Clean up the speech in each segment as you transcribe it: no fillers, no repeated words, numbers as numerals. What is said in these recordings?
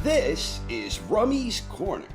This is Rummy's Corner.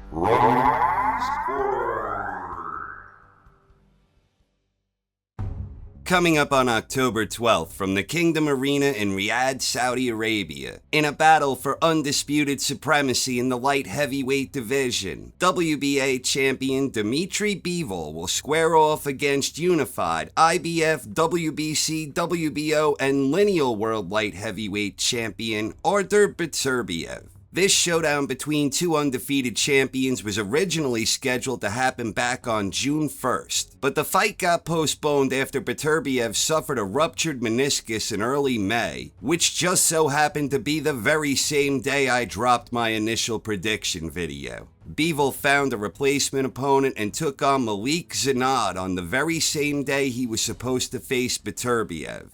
Coming up on October 12th from the Kingdom Arena in Riyadh, Saudi Arabia, in a battle for undisputed supremacy in the light heavyweight division, WBA champion Dmitry Bivol will square off against unified IBF, WBC, WBO, and lineal world light heavyweight champion Artur Beterbiev. This showdown between two undefeated champions was originally scheduled to happen back on June 1st, but the fight got postponed after Beterbiev suffered a ruptured meniscus in early May, which just so happened to be the very same day I dropped my initial prediction video. Bevel found a replacement opponent and took on Malik Zanad on the very same day he was supposed to face Beterbiev.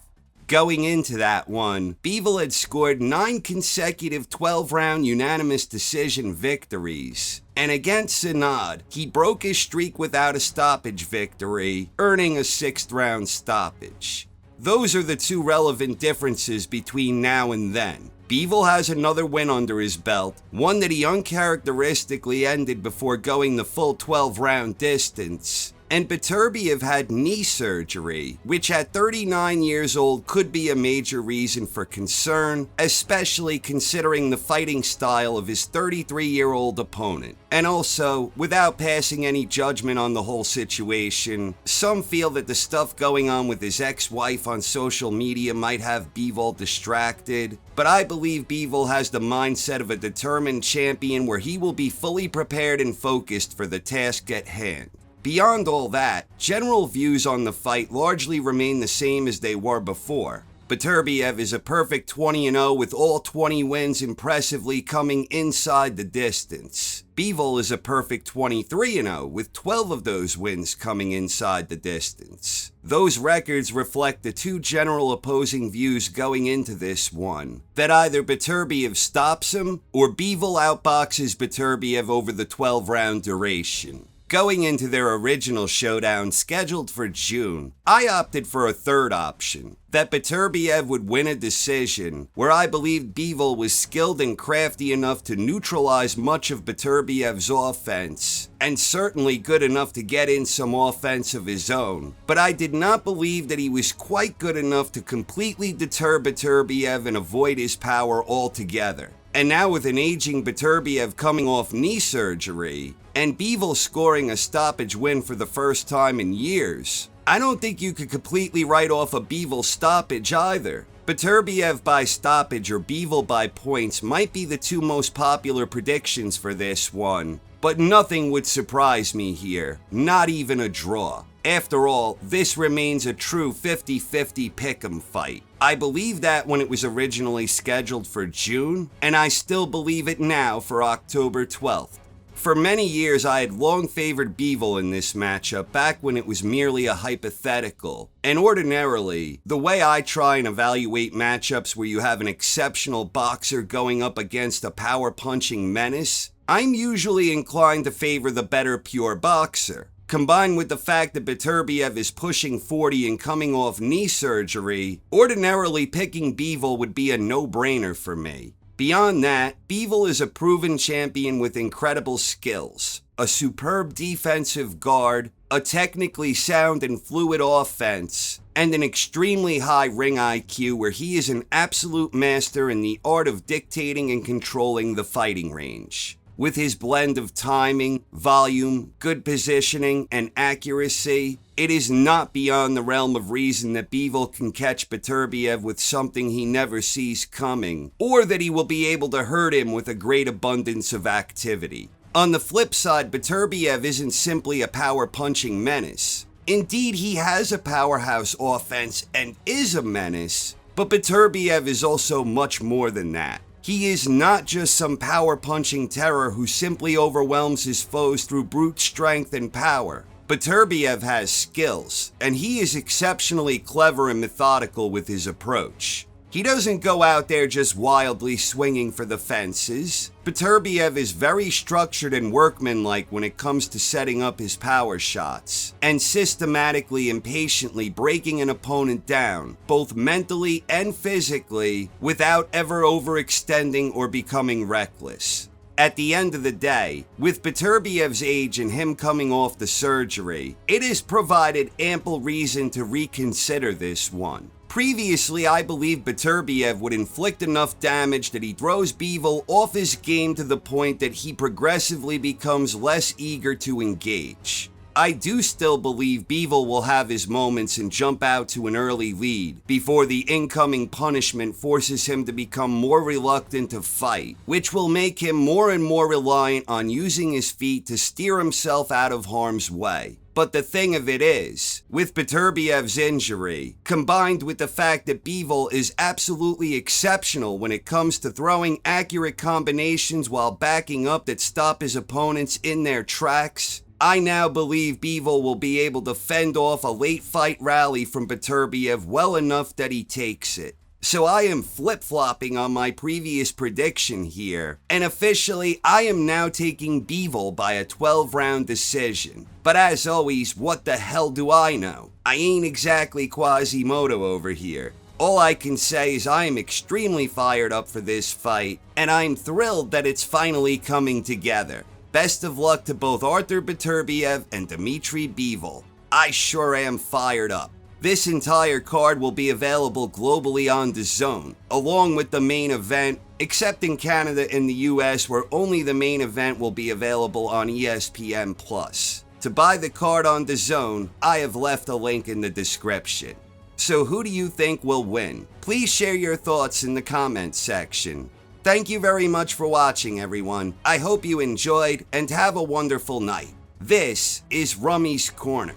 Going into that one, Bevel had scored 9 consecutive 12-round unanimous decision victories. And against Zanad, he broke his streak without a stoppage victory, earning a 6th-round stoppage. Those are the two relevant differences between now and then. Bevel has another win under his belt, one that he uncharacteristically ended before going the full 12-round distance. And Beterbiev had knee surgery, which at 39 years old could be a major reason for concern, especially considering the fighting style of his 33-year-old opponent. And also, without passing any judgment on the whole situation, some feel that the stuff going on with his ex-wife on social media might have Bivol distracted, but I believe Bivol has the mindset of a determined champion where he will be fully prepared and focused for the task at hand. Beyond all that, general views on the fight largely remain the same as they were before. Beterbiev is a perfect 20-0 with all 20 wins impressively coming inside the distance. Bivol is a perfect 23-0 with 12 of those wins coming inside the distance. Those records reflect the two general opposing views going into this one, that either Beterbiev stops him or Bivol outboxes Beterbiev over the 12-round duration. Going into their original showdown scheduled for June, I opted for a third option, that Beterbiev would win a decision, where I believed Bivol was skilled and crafty enough to neutralize much of Beterbiev's offense, and certainly good enough to get in some offense of his own, but I did not believe that he was quite good enough to completely deter Beterbiev and avoid his power altogether. And now with an aging Beterbiev coming off knee surgery, and Bivol scoring a stoppage win for the first time in years, I don't think you could completely write off a Bivol stoppage either. Beterbiev by stoppage or Bivol by points might be the two most popular predictions for this one, but nothing would surprise me here, not even a draw. After all, this remains a true 50-50 pick'em fight. I believed that when it was originally scheduled for June, and I still believe it now for October 12th. For many years, I had long favored Bivol in this matchup back when it was merely a hypothetical. And ordinarily, the way I try and evaluate matchups where you have an exceptional boxer going up against a power-punching menace, I'm usually inclined to favor the better pure boxer. Combined with the fact that Beterbiev is pushing 40 and coming off knee surgery, ordinarily picking Bivol would be a no-brainer for me. Beyond that, Bivol is a proven champion with incredible skills, a superb defensive guard, a technically sound and fluid offense, and an extremely high ring IQ where he is an absolute master in the art of dictating and controlling the fighting range. With his blend of timing, volume, good positioning, and accuracy, it is not beyond the realm of reason that Bivol can catch Beterbiev with something he never sees coming, or that he will be able to hurt him with a great abundance of activity. On the flip side, Beterbiev isn't simply a power-punching menace. Indeed, he has a powerhouse offense and is a menace, but Beterbiev is also much more than that. He is not just some power-punching terror who simply overwhelms his foes through brute strength and power. Beterbiev has skills, and he is exceptionally clever and methodical with his approach. He doesn't go out there just wildly swinging for the fences. Beterbiev is very structured and workmanlike when it comes to setting up his power shots, and systematically and patiently breaking an opponent down, both mentally and physically, without ever overextending or becoming reckless. At the end of the day, with Beterbiev's age and him coming off the surgery, it has provided ample reason to reconsider this one. Previously, I believed Beterbiev would inflict enough damage that he throws Bivol off his game to the point that he progressively becomes less eager to engage. I do still believe Bivol will have his moments and jump out to an early lead before the incoming punishment forces him to become more reluctant to fight, which will make him more and more reliant on using his feet to steer himself out of harm's way. But the thing of it is, with Beterbiev's injury, combined with the fact that Bivol is absolutely exceptional when it comes to throwing accurate combinations while backing up that stop his opponents in their tracks, I now believe Bivol will be able to fend off a late fight rally from Beterbiev well enough that he takes it. So I am flip-flopping on my previous prediction here, and officially I am now taking Bivol by a 12-round decision. But as always, what the hell do I know? I ain't exactly Quasimodo over here. All I can say is I am extremely fired up for this fight, and I'm thrilled that it's finally coming together. Best of luck to both Artur Beterbiev and Dmitry Bivol. I sure am fired up. This entire card will be available globally on DAZN, along with the main event, except in Canada and the US where only the main event will be available on ESPN+. To buy the card on DAZN, I have left a link in the description. So who do you think will win? Please share your thoughts in the comments section. Thank you very much for watching, everyone. I hope you enjoyed and have a wonderful night. This is Rummy's Corner.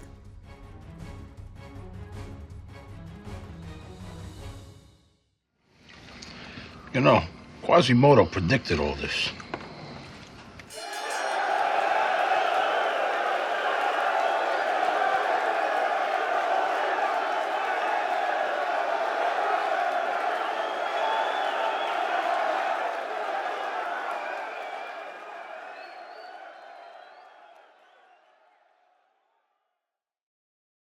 You know, Quasimodo predicted all this.